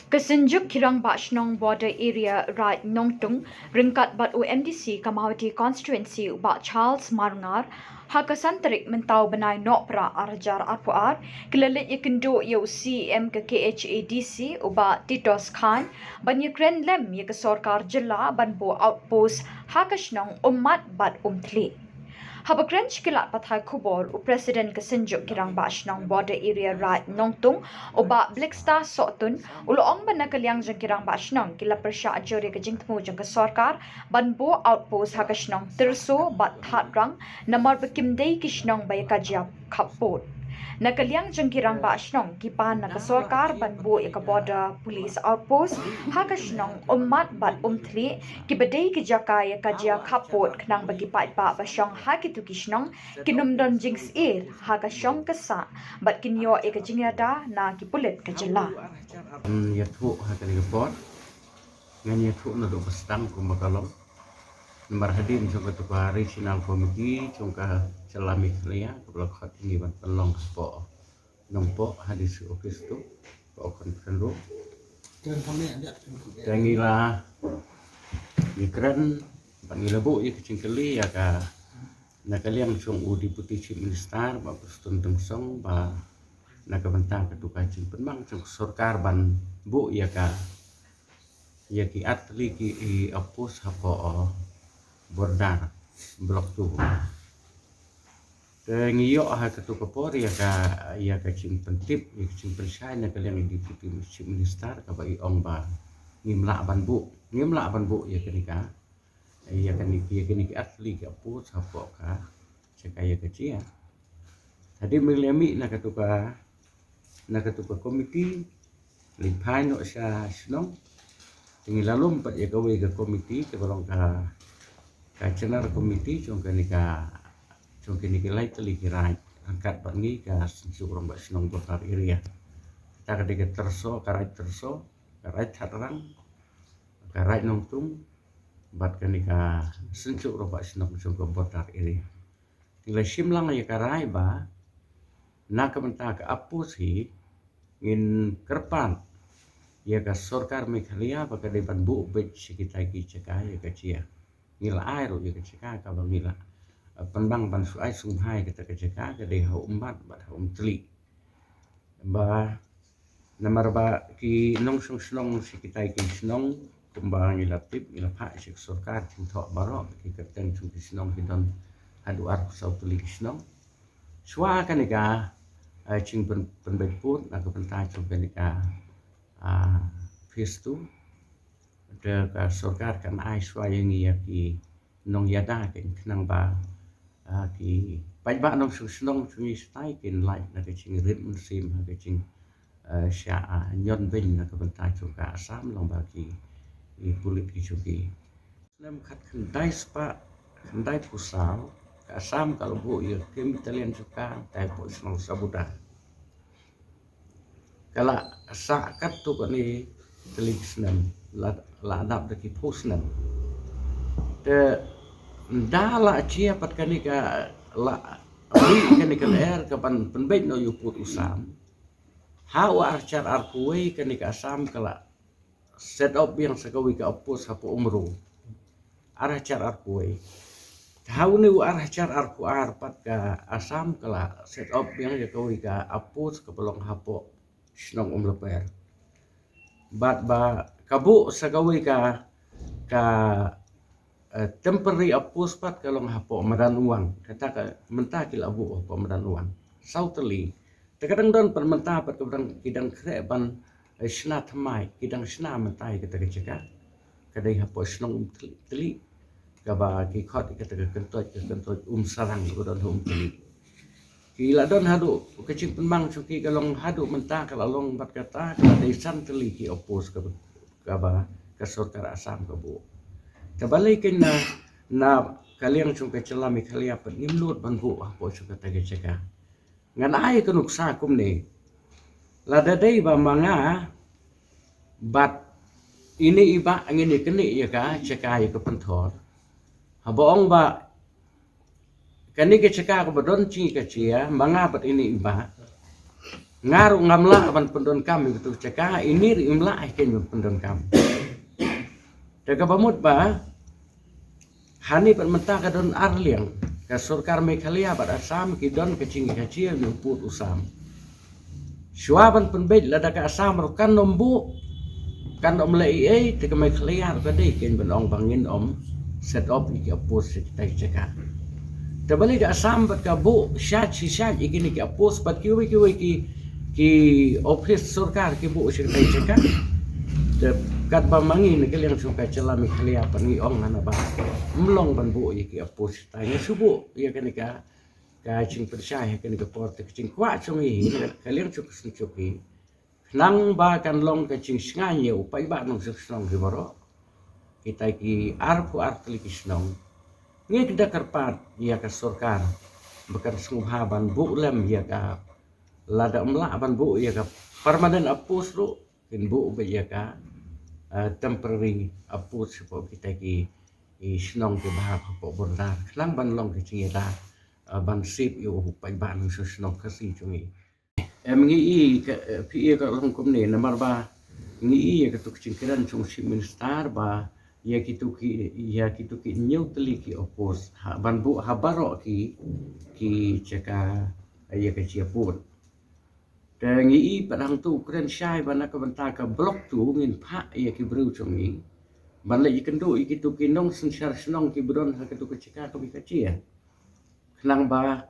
Kesenjuk kirang Bashnong border area right Nongtung ringkat bat UMDC Kamawati constituency ubat Charles Marngar hakasantarik mentau benai nokpra arjar arpuar kelalit yakendo yo CM ke KHADC ubat Titos Khan banyakren lem ya ke sorkar jela banbo outpost hakashnong umat bat umtli. Habakren kilat pathai kubor u President kesenjuk kirang Bashnong border area right Nongtung uba Black Star Sotun uloong banakaliang jang kirang Bashnong kila persya ajori ke jingtmu jang ke sorkar banbo outpost hakashnong terso bat hatrang namar bekimdei kishnong bayakajia kapot. Nakaliang jang kirang Bashnong kipan nakasorkar banbo ika border police outpost hakashnong umat bat umtli kibadei kijaka yakajia kapot knang bagi pa basyong hakitu kishnong kinumdon jings hakashong kasa bat kinyo ika jingyada na kipulit kajela. Yathu hakali report ngan yathu na do pastam ko makalom nomor hadir jong ka tukar regional committee jong ka celami klia blok hat ini ban pelong spo nompo hadis office tu po conference room tangila mikran pangila bu ya kecingkeli ya ka nakaliang jong u deputy chief minister ba pustun tengsong ba nakabantang ketuka jing penmang jong sorkar ban bu ya ka ya ki atli ki opus hapo bordar blok tu ngiyo ha ketuka por ya ka jing pentip ya jing persai nakaliang deputy chief minister ka ba ong ba ngimla ban bu ya kenika ya kaniki atli ki opus hapo ka cekaya kecil tadi milemi na ketuka komiti lipai no sa snong tinggal lalu empat ya gawe ke komiti ke balong ka cenar komiti jong kini lai teli kirai angkat bangi ka senjuk romba snong dokar area kita kadeke terso karai hatrang karai nongtung bat kenika senjuk romba snong jong botar area tinggal simlang ya karai ba nak mentak apu sih ngin kerpan ya ka sorkar Meghalaya baka de ban bu bet kita ki ceka ya ka cia ngila air ya ka ceka ka ngila penbang ban suai sunghai kita ka ceka ka de ha umat bat ha umtli ba namar ba ki nong snong si kita ki snong kumbang ngila tip ngila pha si sorkar thok baro ki ka teng chung ki snong ki don hadu ar sau tli snong swa kanika ching penbaik pun aku pentai chung kanika Fistu de ka sorkar kan ai swai ngi ki nong yada ken knang ba ki pai ba nong snong chung stai ken lai na ke ching rit sim ha ke ching sha nyon vin na ka pentai chung ka asam long ba ki pulit ki chung ki nam khat khandai spa khandai pusal ka asam kalau bu ya kem italian suka tai po snong sabuda kala sakat tu kani telik senam la adap deki posnam te ndala chia pat kani ka la ri kani ka ler ka pan penbet no yuput usam hawa archar arkuwe kani ka asam kala set up yang sakawi ka opus hapo umru archar arkuwe tahu ni archar arku pat ka asam kala set up yang sakawi ka opus ka pelong hapo snong leper bat ba kabu sagawi ka temporary apus pat kalong hapo madan uang kata ka mentah kila abu apa madan uang sauteli terkadang don per mentah pat kadang kidang kreban sna thamai kidang sna mentai kata keceka kadai hapo snong teli ka ba ki khot kata kentoj sarang don teli kila don hadu kecing penbang suki kalong hadu mentah kalong bat kata kala desan teli ki opos ka ba ka sorkar asam ka bu kabalik na kaliang chung ka cela Meghalaya pat nimlut ban bu apo suka tage ceka ngan ai ka nuksa kum ni lada dei ba manga bat ini iba ngini keni ya ka ceka ya ka penthor haboong ba kani ke ceka ko badon chi ka chia manga pat ini iba ngaruh ngamla ban pendon kami betul cakap ini imla ikan pendon kami. Daga bamut ba hani pan mentah ka don arliang ka surkar Meghalaya bat Assam ki don kecing kecil ni put usam. Syuaban penbet lada ka Assam kan nombu kan om lei te ka Meghalaya ka dei ken ban ong bangin om set up iki apos kita cakap. Tabali ka Assam bat ka bu syat iki ki apos bat ki office surkar ki bu kita cakap. De kat ba mangi ni kalian suka cela Meghalaya pani ong ana ba mlong ban bu iki apos tanya subu ya kan ka cing percaya kan ka porte cing kwa chung i kalian cuki nang ba kan long ka cing nganye upai ba nong snong ki boro kita ki arpu artli ki snong ngi kita karpat ya ka surkar bekan sungha ban bu lem ya ka lada mla ban bu ya ka permanen apus ru kin bu ba ya ka temporary approach po kita ki snong ke bahag po bordar lang ban long ke chingira ban sip yo pai ban so snong kasi chungi ngi pi ka long kom ne namar ba ngi ka tuk chingkiran chung si minister ba ya ki neutral ki opos ban bu habaro ki ceka ya ka chiapun dan ngi padang tu kren syai bana ka banta ka blok tu ngin pha ya ki bru chungi ban le ikendu ikitu kinong sensyar senong ki bron ha ketu kecika ka bikacia klang ba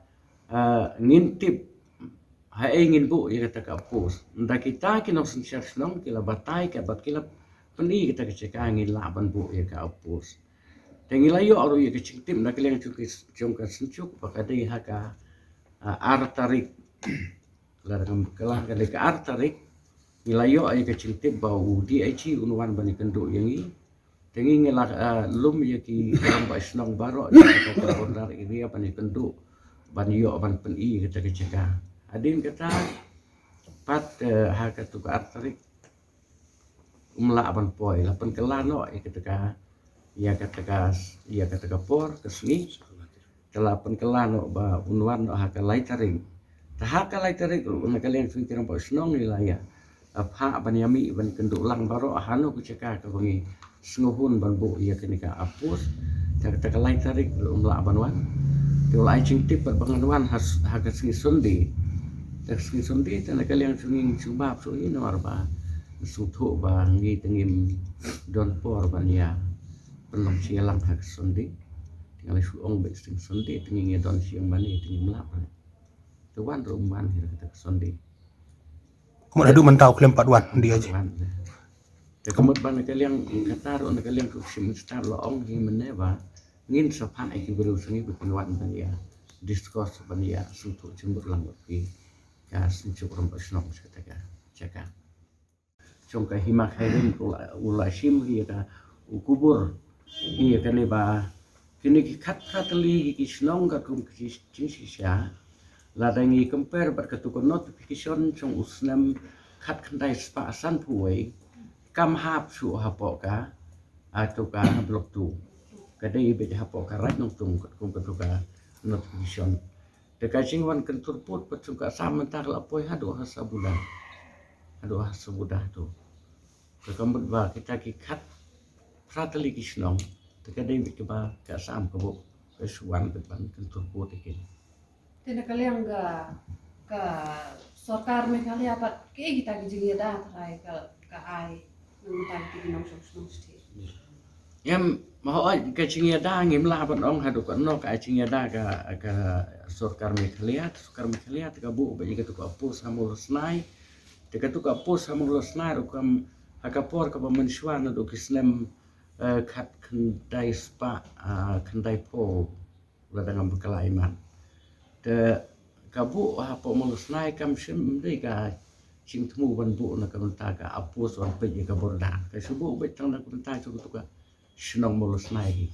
ngintip ha ingin bu ya kata ka pos nda kita kinong sensyar senong kila batai ka bat kila peni kita kecika ngin laban bu ya ka pos tengi layo aru ya keciktim na kalian cungka sencuk pakadai ha ka artarik larang kelah kali ke artarik nilayo ay kecintip bau di aici unwan bani kenduk yang i tengi ngelak lum ya ki dalam ba snong baro di ka ondar ini apa ni kenduk bani yo ban pen i kita keceka adin kata pat ha ka tu ka artarik umla ban poi la pen kelano ya ketika ya kata por kesni telah pen kelano ba unwan ha ka laitaring tahaka laitaring na kalian fikiran pa snong nilaya apha banyami ban kenduk lang baro hanu ku ceka ka bangi snguhun ban bu ya kenika apus ta ka laitaring umla banwan tu lai cing tip banganwan has ha ka sing sundi ta kalian sunging subab so ini arba suthu ba ngi tengim don por ban ya penom sialang ha sundi tinggal suong be sing sundi tenging don siang bani tengim lap tuan rumah kita sondi. Kemudian adu mentau klaim 4 dia aja. Te kemudian ban kalian kata ro kalian ku semester lo ong hi meneva ngin sapa iki beru sengi berpenwan ban ya diskurs ban ya sutu jembur lang pi ka sincu rom pasno kata caka. Congka himak hairin ula sim hi ka ukubur hi ka ne ba kini ki khat li ki snong ka kum ki sya ladangi compare bat ketukun notification chung usnam khat khandai spa san puai kam hap su hapoka atau ka blok tu kadai be hapoka right nong tung kum ketuka notification dekacing wan kentur put pat ka samentar la poi hadu hasabudah tu kekambut ba kita ki khat pratali kisnong dekadai be ba ka sam kebo kesuan depan kentur put ikin Tena kalian ke sorkar Meghalaya apa ke kita gigi dah terai ke ai mentai di nong song sti. Yam mau ke cingya da ngim la ban ong hadu kan no ka cingya da ka sorkar Meghalaya ka bu ba ka tu ka pos hamul snai te ka tu ka pos hamul snai ro kam hakapor ka ba mensuan do kisnem khat khandai spa khandai po la dengan berkelaiman te kabu hapo molusnai kam sim dei ka sim tmu ban bu na kam ta ka apus wan pe ka borda ka subu be tang na kam ta chu tu ka snong molusnai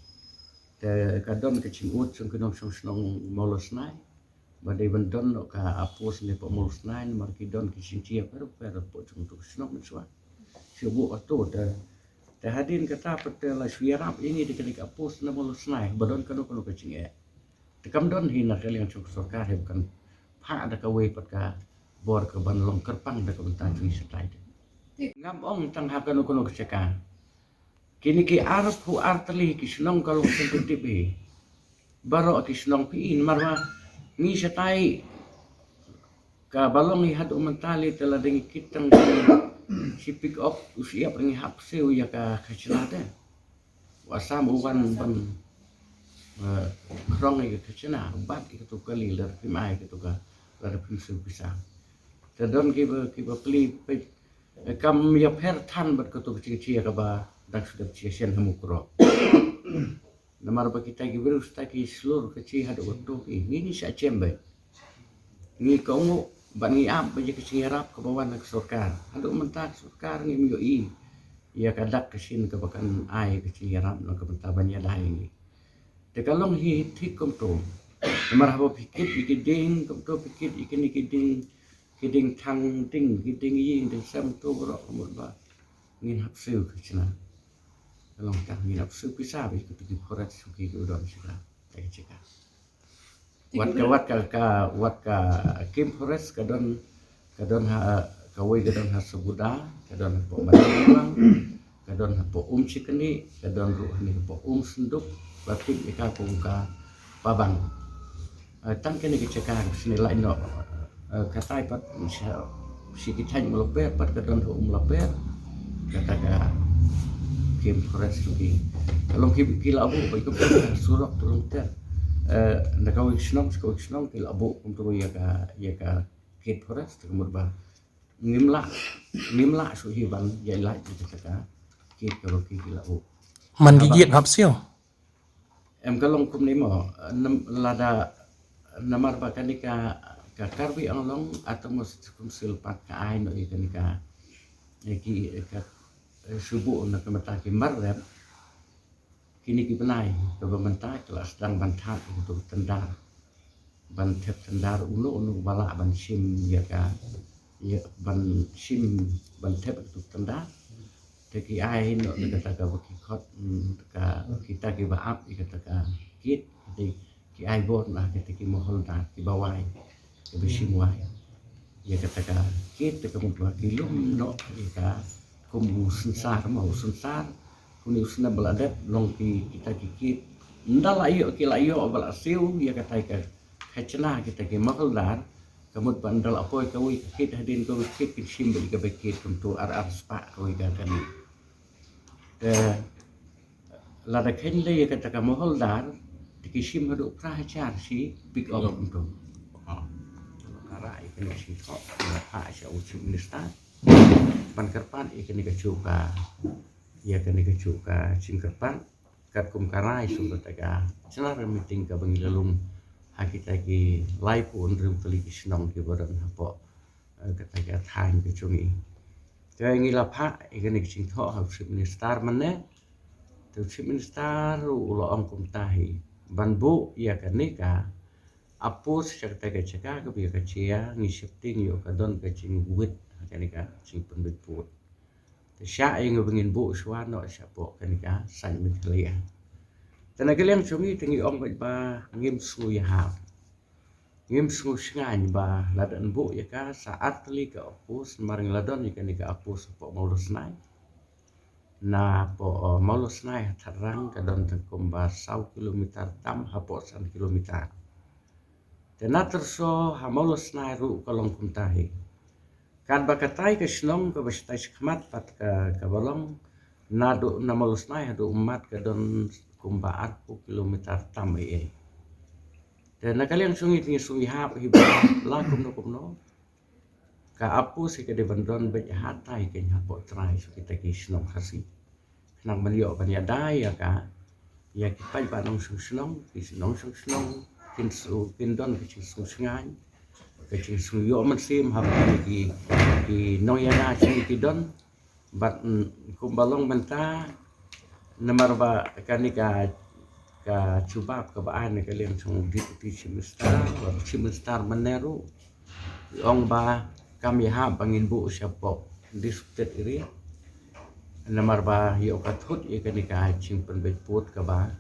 te ka don ka chim ut chung ka song snong molusnai ba dei ban don no ka apus ne po molusnai mar ki don ki sim chia per po chung tu snong menswa subu atu te hadin kata pete la syirap ini dikelik apus na molusnai ba don ka no ka ching tekam don hina kalian cuk sorkar bukan pak ada kawe pat ka bor ke ban long kerpang da kementar cui setai ngam ong tang hakan kono keceka kini ki arab hu artli ki snong kalau sensitif baro ki snong piin marwa ni setai ka balong i hadu mentali telah dengi kitang si pick up usia pengi hapseu ya ka kacilate wasam uwan ban krong i kacina bat i tu kali ler primai gitu ka ler pinsu pisang tedon ki ba pli kam ya per tan bat kutu cia ka ba dak sudah cia hamukro namar ba kita ki virus ta ki seluruh kecil hadu waktu ini sa cembe ni kongo bangi ab baje kecil rap ke bawah nak sokar hadu mentak sokar ni mio i ya kadak kesin ke bakan ai kecil rap nak bentar banyak dah ini te kalong hi thikom to namar habo pikit ikiding kom to pikit ikiding thang ting ikiding yin de sam to bro mut ba ngin hapsu kecina kalong tak ngin hapsu pisah be kutu di korat suki udon sila tak cika wat ka Kim Forest kadon ha kawai kadon ha sebuda kadon po malang kadon ha po cikeni kadon ruh ni po senduk batik ika ka babang tang kene ke cekar sini lain no katai pat si kitany melaper pat kadon ho melaper kata ka Kim Forest suki kalau kila abu ba ikut surok tulung ter na kawig snong kila abu untuk ya ka Kate Forest kemudian ba ngimla suhiban ya lai kita ka Kate kalau kila abu man gigit hapsio em kalong kum ni mo lada namar ba kanika ka karbi ang long atau mos kum silpat ka ai no kanika ki ka subuh na kamataki marrem kini ki benai ke bementai telah sedang bantat untuk tendar bantep tendar unu bala ban sim ya ka ya ban sim bantep untuk tendar teki ai no kata ka baki khot ka kita ki baap kata ka kit ki ai bot nah ki mohol da ki bawai ke bisim wai ya kata ka kit ke mudwa ki lum no ka kumu sensar mau sensar kuni usna beladet long kita kikit ndala iyo kila iyo bala siu ya kata ka kacena kita ki makaldar kamut bandal apoy kawi kit hadin ko kit simbol ka bekit untuk ar spa kawi ka kani lada kenle ya kata ka makaldar dikisim hadu prahachar si big up untuk karai kini si kok ha sya usim nista pankerpan ikini ka cuka ya kani kecuka singkerpan kat kum karai sudah taga cenar meeting ka bangi lalum hakita ki live pun rim kali kisnong ki badan hapo kataga thain ke chungi kaya ngila pha ikani sing tho ha minister manne tu minister ulo ang kum tahi banbu ya kanika apos cerita ke ceka ke biya kecia ngisipting yo kadon ke cing wit kanika sing pendut put sya yang ngabengin bu suano sya po kanika san mitlia tenaga yang cumi tingi ong ba ngim su ya ha ngim su sngan ba ladan bu ya ka saat li ka opus maring ladon ya kanika apus po maulus nai na po maulus nai tarang kadon tengkum ba 1 kilometer tam hapo 1 kilometer tenaterso ha maulus nai ru kolong kuntahi kan bakatai ke snong ke bastai skmat pat ka balong nadu namalus nai hadu umat ke don kumbaat pu kilometer tam e dan nakaliang sungi tingi sungi hap hiba la kumno ka apu se ke de bandon be hatai ke nyapo trai so kita ki snong khasi nang melio banya dai ya ka ya ki pai ba nong snong ki snong kin su kin don ki su sngai kecil suyo mesim habis di noyana sini don bat kumbalong menta namar ba kanika ka cubab ka baan ka liang sung di semester meneru ong ba kami ha bangin bu siapo disputed iri namar ba yo kathut ye kanika cing penbet put ka baan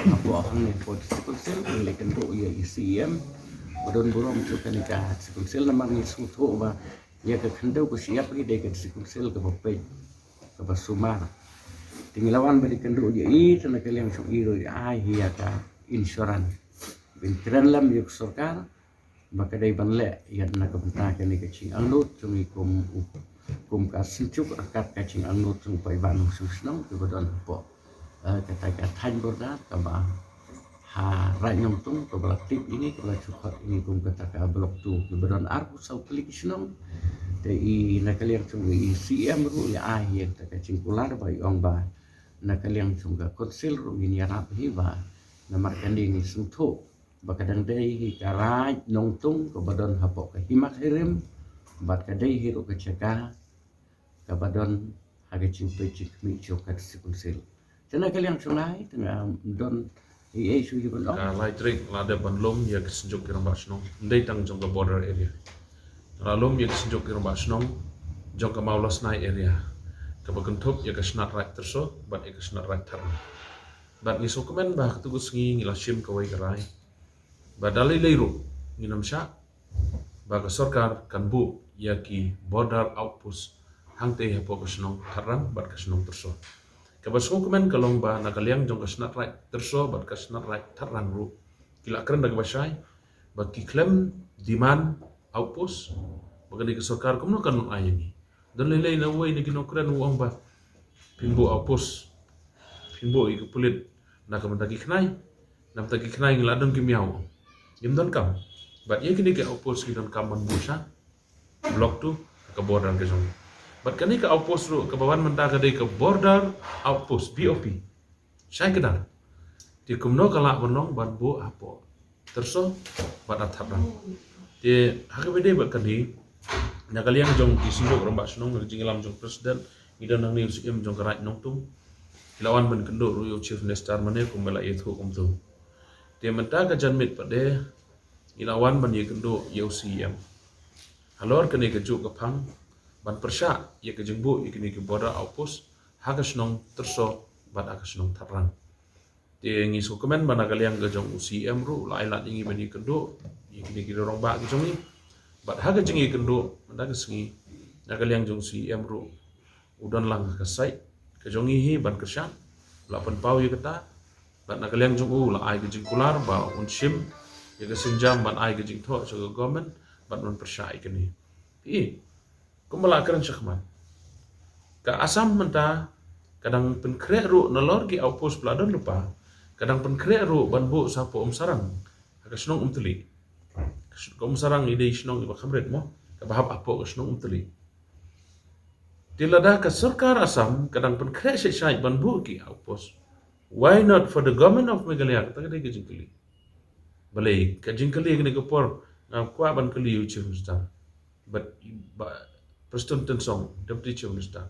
apa ang ni po sel lekan to ya ICM Badon burung tu kan ika sikunsil nama ni sungtu ba ya ke kendau ku siap ni dek sikunsil ke bopej ke basumar. Tinglawan beri kendau dia itu nak kalian sung iro ai hiya ka insuran. Bintran lam yuk sorkar maka dai banle ya nak benta kan ni kecing anut sung kum ka sincuk rakat kecing anut sung pai ban sung snong ke badon po. Kata tan borda ka ba ha ranyong tung ke belak tip ini ke belak cukup ini kum kata ke blok tu keberan arku sau klik senang dei nakaliang chung i CM ru ya akhir tak cingkular ba yong ba nakaliang chung ga konsil ru ini arap hi ba namar kanding sungtho ba kadang dei hi karaj nong tung ke badon hapok ke himak hirim bat kadai hi ru ke ceka ke badon haga cingpe cik mi chokat sikunsil jana kaliang chung lai tengah don Lightrik lada banlum ya kesenjuk kirang basnong ndai tang jong ke border area lalum ya kesenjuk kirang basnong jong ke maulas nai area ke bagentup ya ke snat right terso bat ya ke snat right tar bat ngi sokemen bah ketugus ngi ngilashim ke wai gerai badali leiru nginam sya ba ke sorkar kan bu ya ki border outpost hangte ya po ke snong tarang bat ke snong terso Kabasung kemen kalong ba nakaliang jong kasnat right terso bat kasnat right tarang ru kila keren dag basai ba ki claim demand outpost bagani ke sorkar kumno kan ayangi dan lelai na way ni kinokran uang ba pimbo outpost pimbo ik pulit na kamantagi knai nam tagi knai ngiladon kimiao gimdon kam bat ye kini ke outpost gidon kam man busa blok tu ke border ke jong Bat kani ke outpost ru ke bawan mentaka dei ke border outpost BOP. Saya kedar. Di kumno kala menong ban bu apo. Terso bat atharan. Di hakabede bat kani nakaliang jong kisindok rombak senong ngijingilam jong presiden ngidan nang ni usim jong kerai nong tung. Kilawan ben kenduk ru chief minister mane kumbela yethu kumtu. Di mentaka janmit pade ilawan ban ye kenduk UCM. Halor kani ke juk kepang ban persya ya ke jengbu ya kini ke border outpost hagas nong terso ban hagas nong tarang ti ngi sukemen ban agaliang ke jong UCM ru lai lat ingi bani kendo ya kini ke dorong ba ke jongi bat haga jengi kendo mandagas ngi agaliang jong UCM ru udon lang ke sai ke jongi hi ban kersya la pen pau ya kata bat agaliang jong la ai ke jengkular ba unshim ya ke senjam ban ai ke jeng tho so government ban non persya ikini i Kumala keren syakman. Ka asam menta kadang penkrek ru nalor ki outpost peladon lupa. Kadang penkrek ru banbu sapo sarang. Ka senong teli. Ka sarang ide senong iba khamret mo. Ka bahap apo ka senong teli. Tilada ka sarkar asam kadang penkrek syai banbu ki outpost. Why not for the government of Meghalaya? Kata kadai ka jingkeli. Balai ka jingkeli kini kapor kwa ban keli ucir ustaz. But Preston Tensong, Deputy Chief Minister.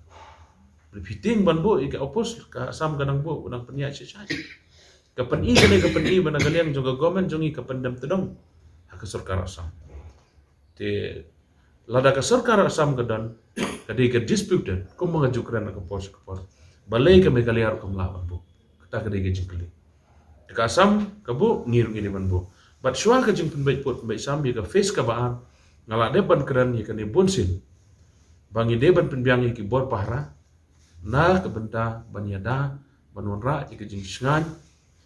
Repeating banbo ika opos ka asam ganang bo unang peniak syai. Kapan i managaliang juga government jongi kapan dam tedong hak sarkar asam. Te lada ka sarkar asam gadan kadai ka disputed kum mengajukan ka pos ka por. Balai ka Meghalaya kum la banbo. Kata kadai ka jingkeli. Ka asam ka bo ngir ngini banbo. But syua ka jing penbaik pot penbaik sam ka face ka baan ngala depan keran ya kan bonsin. Bangi deban penbiangi ki bor pahra na kebenta banyada banonra ki jing sngan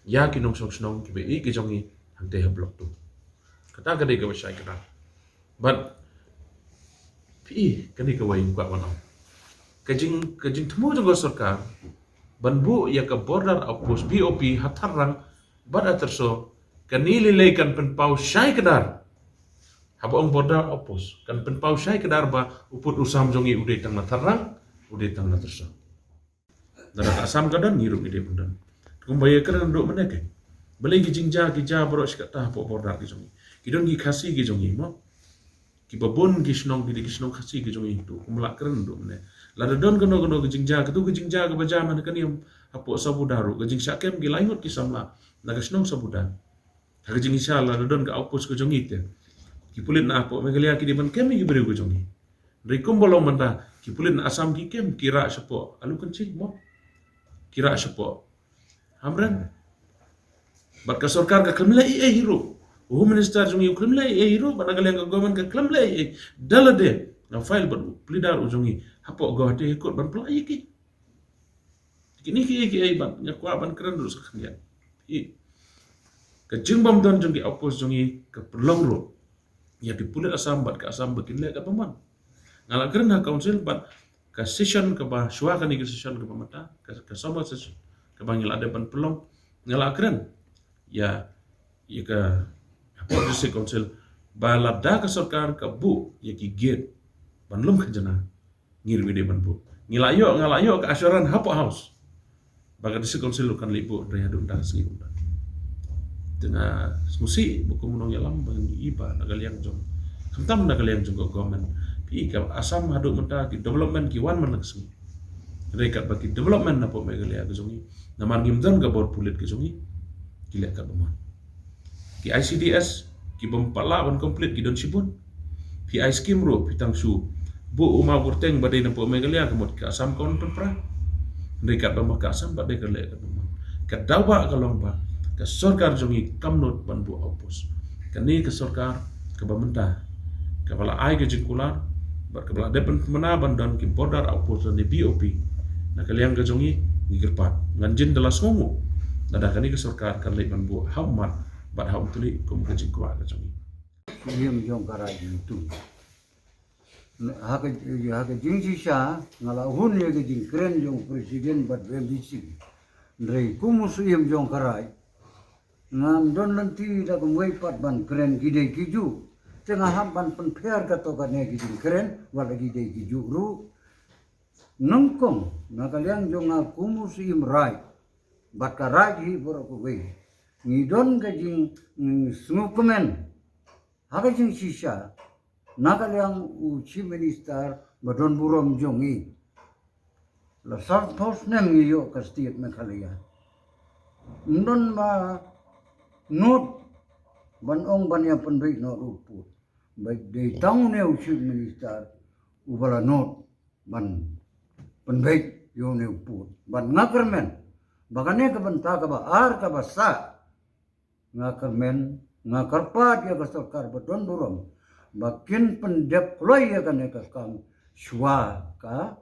ya ki nong snong ki be ki jongi hante blok tu kata kadai ka basai kata but pi kani ka wain kwa wanau kajing temu jong sarkar banbu ya ka border outpost BOP hatarang bada terso kanili leikan penpau syai kedar habang border outpost kan penpau syai kedar ba uput usam jongi udai tang natarang udai tang naterso darat asam kadan ngirup ide pundan kumbaya keran nduk meneke balai ki jingja borok sikata po border ki jongi kidon ki khasi ki jongi mo ki babon ki snong khasi ki jongi tu kumla keran nduk mene lada don kono ki jingja ke bajaman kanium apo sabudaru ke jing sakem ki lainut ki samla naga snong sabudan ha ke jing inshallah lada don ka outpost ki jongi te ki pulit na apo Meghalaya ki diban kem ki beri ko jongi rikum bolong menta ki pulit na asam ki kem kira sepo alu kencing mo kira sepo hamran bat ka sarkar ka kemla hiro Home Minister jungi ukrim le ro ban kalian ka government ka klam le dala de na file ban plidar ujungi hapo go te ikut ban play ki kini ki ai ban nya kwa ban keren dulu sekalian i ka jingbam don jungi opos jungi ka perlong ro ya dipulit asam bat ka asam bakin le ka paman ngala keren ha council bat ka session ka ba shwa ka ni ka session ka pamata ka sama session ka bangil ada ban pelong ngala keren ya ka Policy Council balada ka sarkar ka bu ya ki gate banlum ka jana ngir wide ban bu ngalayo ka assuran hapo house baga disi council kan libu raya dun das ngi unda tena musi buku munong yalam bang iba nagal yang jong kamtam nagal yang jong government pi ka asam hadu menta ki development ki wan man laksmi rekat baki development na po megal ya jongi namar ngimdan ka bor pulit ke jongi kilek ka baman ki ICDS ki bempala ban komplit ki don sibun ki ice cream ro pitang su bu uma burteng badai na po megalia kamot ka asam kon pra rekat ba ka asam badai ka le ka dawa ka lomba ka sarkar jongi kamnot ban bu opus kani ka sarkar ka bamenta ka bala ai ka jikular bar ka bala depan mana ban dan ki border opus ni BOP na kaliang ka jongi ngirpat nganjin dalas ngomu nada kani ka sarkar kan le ban bu hammat bat hau tuli kum ka jikwa ka jongi Yem jong karai itu. Haka jingsi sha ngala hun ye ke jing keren jong presiden bat bembisi. Ndrei kumus yem jong karai. Ngam don lanti da kumwei pat ban keren gide kiju. Tengah ham ban penper ka to kane giding keren wala gide kiju ru. Nongkong nakaliang jong kumus yem rai. Bat karai hi borok wei. Ngidon ka jing smukumen. Haka jing sisa nakaliang Chief Minister badon burom jongi la sar pos nem yo ka state Meghalaya ndon ba not ban ong ban ya penbei no rupu baik de tang ne Chief Minister ubala not ban penbei yo ne uput ban ngakermen bagane ka banta ka ba ar ka ba sa ngakermen ngakarpat ya ka sarkar badon burom bakin pendep kloy ya kan kam shwa ka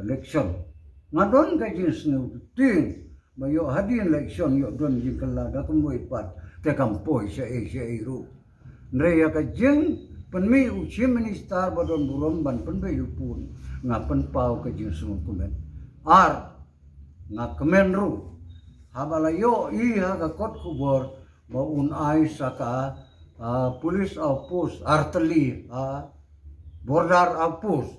election ngadon ka jins nu ting mayo hadin election yo don jin kala da kum boy pat te kam poi se ru nre ya ka jing penmi Chief Minister badon burom ban penbe yupun ngapen pau ka jins nu kumen ar ngakemen ru habalayo i ha ka kot kubor baun ai saka police outpost artillery border outpost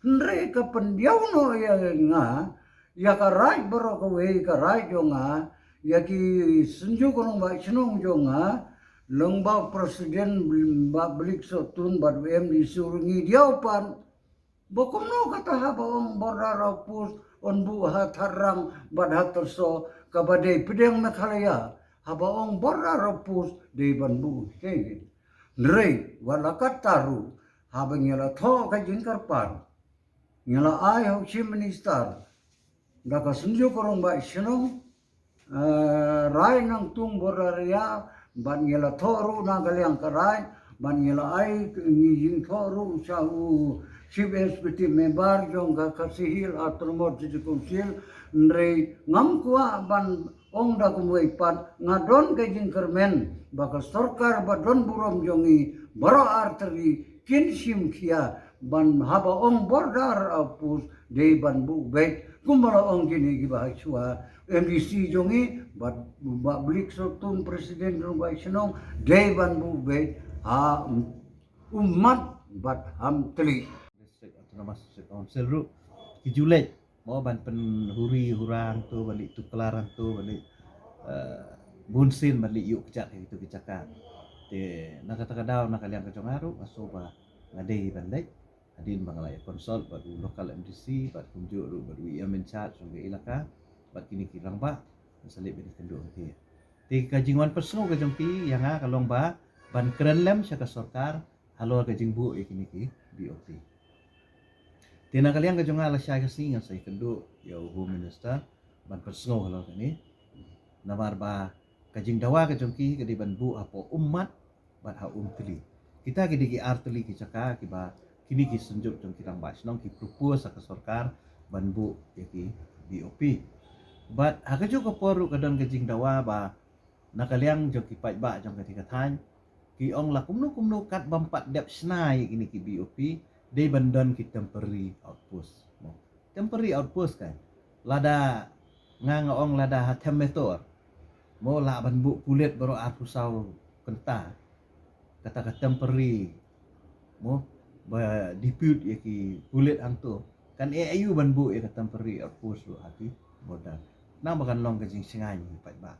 ndre ka pendiaw no ya nga ya ka right bro ka we ka right yo nga ya ki senju ko ba sinong jo nga lengba presiden ba blik so tun ba em di surungi diaw pan bokom no kata ha bawang border outpost on bu ha tharang badha terso ka badai pedang Meghalaya habaong border outpost de banbu ke nrei wala kataru habang yala tho ka jingkarpan yala ai ho Chief Minister da ka sunjo korong ba sinong rai nang tung border ya ban yala thoru na galiang karai ban yala ai ngijing thoru sa Chief Executive Member jong ka kasihil atromot di council nrei ngam kwa ban ong da kumwei pat ngadon ka jing kermen baka sarkar badon burom jongi baro arteri kinsim kia ban haba ong border apus de ban bu bet kumara ong kini gibah chua MDC jongi bat blik sotun presiden rumbai senong de ban bu bet ha umat bat ham teli District Autonomous Council ru kijulej mau ban pen huri hurang tu balik tu kelaran tu balik bunsin balik yuk kecak itu kecakan te nak kata kadau nak kalian kecongaru asoba ngadei bandai adin bangalai konsol baru lokal MDC bat kunjuk ru baru ia mencat sungai ilaka bat kini kirang ba salib bini kenduk ke te kajingwan persno kajengpi yang kalong ba ban keren lem syaka sarkar halo kajing bu ikini ki BOP tina kalian kajong ala siya kasi nga sa ikandu yaw Home Minister ban persno halo kani namar ba kajing dawa ke jongki ke di banbu apo umat bat ha teli kita ke di arteli ki caka ki ba kini ki senjuk jongki rang ba snong ki propose ke sarkar banbu ya ki BOP bat ha ke jo ko poru kadon kajing dawa ba nakaliang jongki pai ba jong ke kathan ki ong la kumnu kat bampat dep snai kini ki BOP de bandon ki temporary outpost mo temporary outpost kan lada ngang ong lada hatem metor mo la banbu kulit baru aku sau kenta kata temporary mo ba dispute ya ki kulit angto kan ayu banbu ya temporary outpost lo hati modal nang bakan long kajing singai pai ba